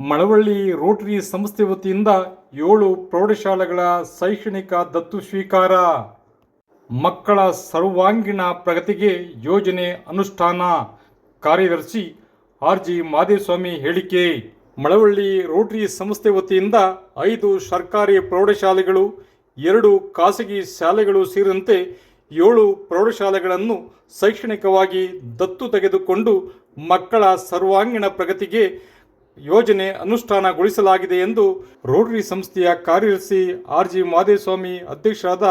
Malavalli Rotary ಸಂಸ್ಥೆ ವತಿಯಿಂದ 7 ಪ್ರೌಢಶಾಲೆಗಳ ಶೈಕ್ಷಣಿಕ ದತ್ತು ಸ್ವೀಕಾರ. ಮಕ್ಕಳ ಸರ್ವಾಂಗೀಣ ಪ್ರಗತಿಗೆ ಯೋಜನೆ ಅನುಷ್ಠಾನ. ಕಾರ್ಯದರ್ಶಿ ಆರ್.ಜಿ. ಮಾದೇಸ್ವಾಮಿ ಹೇಳಿಕೆ. ಮಳವಳ್ಳಿ ರೋಟರಿ ಸಂಸ್ಥೆ ವತಿಯಿಂದ 5 ಸರ್ಕಾರಿ ಪ್ರೌಢಶಾಲೆಗಳು, 2 ಖಾಸಗಿ ಶಾಲೆಗಳು ಸೇರಿದಂತೆ 7 ಪ್ರೌಢಶಾಲೆಗಳನ್ನು ಶೈಕ್ಷಣಿಕವಾಗಿ ದತ್ತು ತೆಗೆದುಕೊಂಡು ಮಕ್ಕಳ ಸರ್ವಾಂಗೀಣ ಪ್ರಗತಿಗೆ ಯೋಜನೆ ಅನುಷ್ಠಾನಗೊಳಿಸಲಾಗಿದೆ ಎಂದು ರೋಟರಿ ಸಂಸ್ಥೆಯ ಕಾರ್ಯದರ್ಶಿ ಆರ್.ಜಿ. ಮಾದೇಸ್ವಾಮಿ, ಅಧ್ಯಕ್ಷರಾದ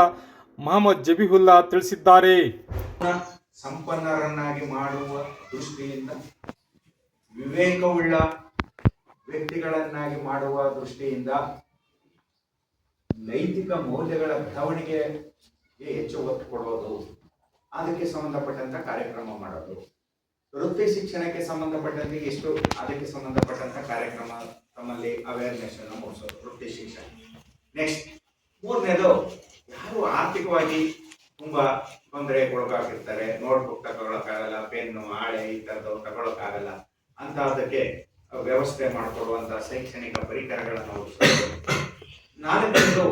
ಮೊಹಮ್ಮದ್ ಜಬೀಹುಲ್ಲಾ ತಿಳಿಸಿದ್ದಾರೆ. ಸಂಪನ್ನರನ್ನಾಗಿ ಮಾಡುವ ದೃಷ್ಟಿಯಿಂದ, ವಿವೇಕವುಳ್ಳ ವ್ಯಕ್ತಿಗಳನ್ನಾಗಿ ಮಾಡುವ ದೃಷ್ಟಿಯಿಂದ, ನೈತಿಕ ಮೌಲ್ಯಗಳ ಬೆಳವಣಿಗೆಗೆ ಹೆಚ್ಚು ಒತ್ತು ಕೊಡೋದು, ಅದಕ್ಕೆ ಸಂಬಂಧಪಟ್ಟಂತ ಕಾರ್ಯಕ್ರಮ ಮಾಡೋದು, ವೃತ್ತಿ ಶಿಕ್ಷಣಕ್ಕೆ ಸಂಬಂಧಪಟ್ಟಂತೆ ಅದಕ್ಕೆ ಸಂಬಂಧಪಟ್ಟಂತ ಕಾರ್ಯಕ್ರಮ ತಮ್ಮಲ್ಲಿ ಅವೇರ್ನೆಸ್ ಅನ್ನು ಮೂಡಿಸೋದು, ವೃತ್ತಿ ಶಿಕ್ಷಣ. ನೆಕ್ಸ್ಟ್, ಮೂರನೇದು, ಯಾರು ಆರ್ಥಿಕವಾಗಿ ತುಂಬಾ ತೊಂದರೆಗೊಳಗಾಗಿರ್ತಾರೆ, ನೋಟ್ಬುಕ್ ತಗೊಳಕ್ಕಾಗಲ್ಲ, ಪೆನ್ನು, ಹಾಳೆ ಈ ತರದವು ತಗೊಳಕ್ಕಾಗಲ್ಲ ಅಂತ ಅದಕ್ಕೆ ವ್ಯವಸ್ಥೆ ಮಾಡಿಕೊಡುವಂತ ಶೈಕ್ಷಣಿಕ ಪರಿಕರಗಳನ್ನು ಒದಗಿಸೋದು. ನಾಲ್ಕನೇದು,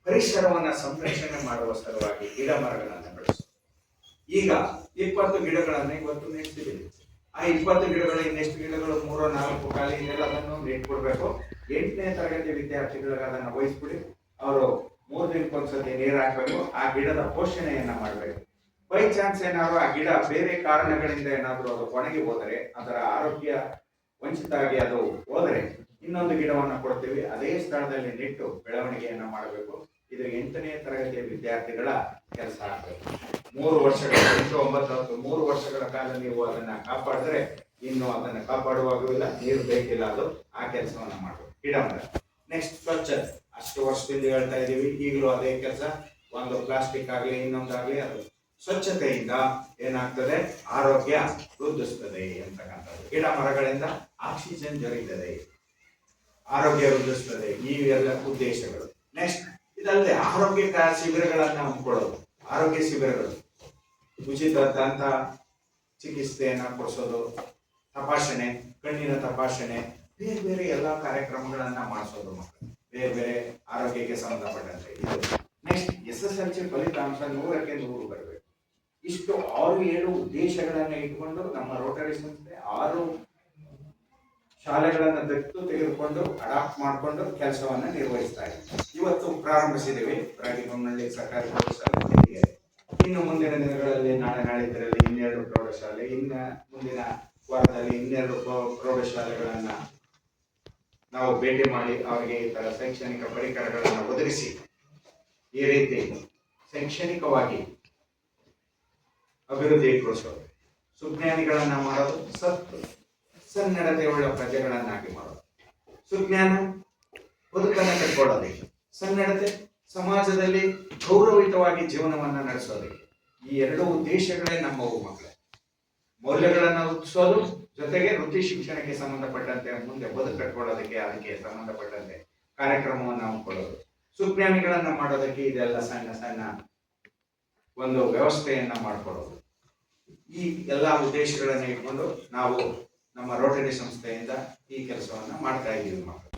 ಪರಿಸರವನ್ನ ಸಂರಕ್ಷಣೆ ಮಾಡುವ ಸಲುವಾಗಿ ಗಿಡ ಮರಗಳನ್ನು ಬೆಳೆಸೋದು. ಈಗ 20 ಗಿಡಗಳನ್ನು ಇವತ್ತು ನೆಟ್ಟಿದ್ದೀವಿ. ಆ 20 ಗಿಡಗಳು ಇನ್ನೆಷ್ಟು ಗಿಡಗಳು 3-4 ಖಾಲಿ ಇದೆಲ್ಲ ಅದನ್ನು ನೆಟ್ಕೊಡ್ಬೇಕು. 8ನೇ ತರಗತಿ ವಿದ್ಯಾರ್ಥಿಗಳಿಗೆ ಅದನ್ನು ವಹಿಸ್ಬಿಡಿ. ಅವರು 3 ದಿನಕ್ಕೊಂದ್ಸತಿ ನೀರು ಹಾಕಬೇಕು. ಆ ಗಿಡದ ಪೋಷಣೆಯನ್ನ ಮಾಡಬೇಕು. ಬೈ ಚಾನ್ಸ್ ಏನಾದ್ರು ಆ ಗಿಡ ಬೇರೆ ಕಾರಣಗಳಿಂದ ಏನಾದ್ರು ಅದು ಒಣಗಿ ಹೋದರೆ, ಅದರ ಆರೋಗ್ಯ ವಂಚಿತ ಆಗಿ ಅದು ಹೋದರೆ ಇನ್ನೊಂದು ಗಿಡವನ್ನ ಕೊಡ್ತೀವಿ. ಅದೇ ಸ್ಥಳದಲ್ಲಿ ನೆಟ್ಟು ಬೆಳವಣಿಗೆಯನ್ನ ಮಾಡಬೇಕು. ಇದು 8ನೇ ತರಗತಿಯ ವಿದ್ಯಾರ್ಥಿಗಳ ಕೆಲಸ ಆಗಬೇಕು. 3 ವರ್ಷಗಳ 3 ವರ್ಷಗಳ ಕಾಲ ನೀವು ಅದನ್ನ ಕಾಪಾಡಿದ್ರೆ ಇನ್ನು ಅದನ್ನ ಕಾಪಾಡುವಾಗೂ ಇಲ್ಲ, ನೀರು ಬೇಕಿಲ್ಲ, ಅದು ಆ ಕೆಲಸವನ್ನ ಮಾಡಬೇಕು. ಗಿಡ ಮರ. ನೆಕ್ಸ್ಟ್, ಸ್ವಚ್ಛತೆ. ಅಷ್ಟು ವರ್ಷದಿಂದ ಹೇಳ್ತಾ ಇದೀವಿ, ಈಗಲೂ ಅದೇ ಕೆಲಸ. ಒಂದು ಪ್ಲಾಸ್ಟಿಕ್ ಆಗಲಿ ಇನ್ನೊಂದಾಗ್ಲಿ, ಅದು ಸ್ವಚ್ಛತೆಯಿಂದ ಏನಾಗ್ತದೆ, ಆರೋಗ್ಯ ವೃದ್ಧಿಸ್ತದೆ ಅಂತಕ್ಕಂಥದ್ದು. ಗಿಡ ಮರಗಳಿಂದ ಆಕ್ಸಿಜನ್ ದೊರೆಯುತ್ತದೆ, ಆರೋಗ್ಯ ವೃದ್ಧಿಸ್ತದೆ. ಈ ಎಲ್ಲ ಉದ್ದೇಶಗಳು. ನೆಕ್ಸ್ಟ್, ಇದಲ್ಲದೆ ಆರೋಗ್ಯ ಶಿಬಿರಗಳನ್ನ ಹಮ್ಮಿಕೊಳ್ಳೋದು. ಆರೋಗ್ಯ ಶಿಬಿರಗಳು, ಉಚಿತ ದಂತ ಚಿಕಿತ್ಸೆಯನ್ನ ಕೊಡಿಸೋದು, ತಪಾಸಣೆ, ಕಣ್ಣಿನ ತಪಾಸಣೆ, ಬೇರೆ ಬೇರೆ ಎಲ್ಲಾ ಕಾರ್ಯಕ್ರಮಗಳನ್ನ ಮಾಡಿಸೋದು ಮಕ್ಕಳು, ಬೇರೆ ಬೇರೆ ಆರೋಗ್ಯಕ್ಕೆ ಸಂಬಂಧಪಟ್ಟಂತೆ. ಇದು ನೆಕ್ಸ್ಟ್, SSLC ಫಲಿತಾಂಶ 100ಕ್ಕೆ 100 ಬರಬೇಕು. ಇಷ್ಟು 6-7 ಉದ್ದೇಶಗಳನ್ನ ಇಟ್ಕೊಂಡು ನಮ್ಮ ರೋಟರಿ ಸಂಸ್ಥೆ 6 ಶಾಲೆಗಳನ್ನ ದತ್ತು ತೆಗೆದುಕೊಂಡು ಅಡಾಪ್ಟ್ ಮಾಡಿಕೊಂಡು ಕೆಲಸವನ್ನ ನಿರ್ವಹಿಸ್ತಾ ಇದೆ. ಇವತ್ತು ಪ್ರಾರಂಭಿಸಿದ್ದೀವಿ ರಾಗಿಬೊಮ್ಮನಹಳ್ಳಿ ಸರ್ಕಾರಿ ಪ್ರೌಢಶಾಲೆ. ಇನ್ನು ಮುಂದಿನ ದಿನಗಳಲ್ಲಿ ನಾಡಿದ್ದರಲ್ಲಿ 12 ಪ್ರೌಢಶಾಲೆ, ಇನ್ನು ಮುಂದಿನ ವಾರದಲ್ಲಿ 12 ಪ್ರೌಢಶಾಲೆಗಳನ್ನ ನಾವು ಭೇಟಿ ಮಾಡಿ ಅವರಿಗೆ ಈ ತರ ಶೈಕ್ಷಣಿಕ ಪರಿಕರಗಳನ್ನು ಒದಗಿಸಿ ಈ ರೀತಿ ಶೈಕ್ಷಣಿಕವಾಗಿ ಅಭಿವೃದ್ಧಿಗೊಳಿಸೋದು, ಸುಜ್ಞಾನಿಗಳನ್ನ ಮಾಡೋದು, ಸನ್ನಡತೆಯುಳ್ಳ ಪ್ರಜೆಗಳನ್ನಾಗಿ ಮಾಡೋದು. ಸುಜ್ಞಾನ ಬದುಕನ್ನ ಕಟ್ಕೊಳ್ಳೋದಕ್ಕೆ, ಸನ್ನಡತೆ ಸಮಾಜದಲ್ಲಿ ಗೌರವಯುತವಾಗಿ ಜೀವನವನ್ನ ನಡೆಸೋದಕ್ಕೆ. ಈ 2 ಉದ್ದೇಶಗಳೇ ನಮ್ಮವು ಮಕ್ಕಳೇ. ಮೌಲ್ಯಗಳನ್ನ ವೃದ್ಧಿಸೋದು, ಜೊತೆಗೆ ವೃತ್ತಿ ಶಿಕ್ಷಣಕ್ಕೆ ಸಂಬಂಧಪಟ್ಟಂತೆ ಮುಂದೆ ಬದುಕು ಕಟ್ಕೊಳ್ಳೋದಕ್ಕೆ ಅದಕ್ಕೆ ಸಂಬಂಧಪಟ್ಟಂತೆ ಕಾರ್ಯಕ್ರಮವನ್ನು ಹಮ್ಮಿಕೊಳ್ಳೋದು, ಸುಜ್ಞಾನಿಗಳನ್ನ ಮಾಡೋದಕ್ಕೆ ಇದೆಲ್ಲ ಸಣ್ಣ ಸಣ್ಣ ಒಂದು ವ್ಯವಸ್ಥೆಯನ್ನ ಮಾಡಿಕೊಡೋದು. ಈ ಎಲ್ಲಾ ಉದ್ದೇಶಗಳನ್ನ ಇಟ್ಕೊಂಡು ನಾವು ನಮ್ಮ ರೋಟರಿ ಸಂಸ್ಥೆಯಿಂದ ಈ ಕೆಲಸವನ್ನ ಮಾಡ್ತಾ ಇದ್ದೀವಿ ಮಕ್ಕಳು.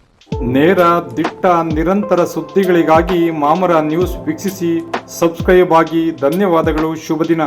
ನೇರ, ದಿಟ್ಟ, ನಿರಂತರ ಸುದ್ದಿಗಳಿಗಾಗಿ ಮಾಮರ ನ್ಯೂಸ್ ವೀಕ್ಷಿಸಿ, ಸಬ್ಸ್ಕ್ರೈಬ್ ಆಗಿ. ಧನ್ಯವಾದಗಳು. ಶುಭ ದಿನ.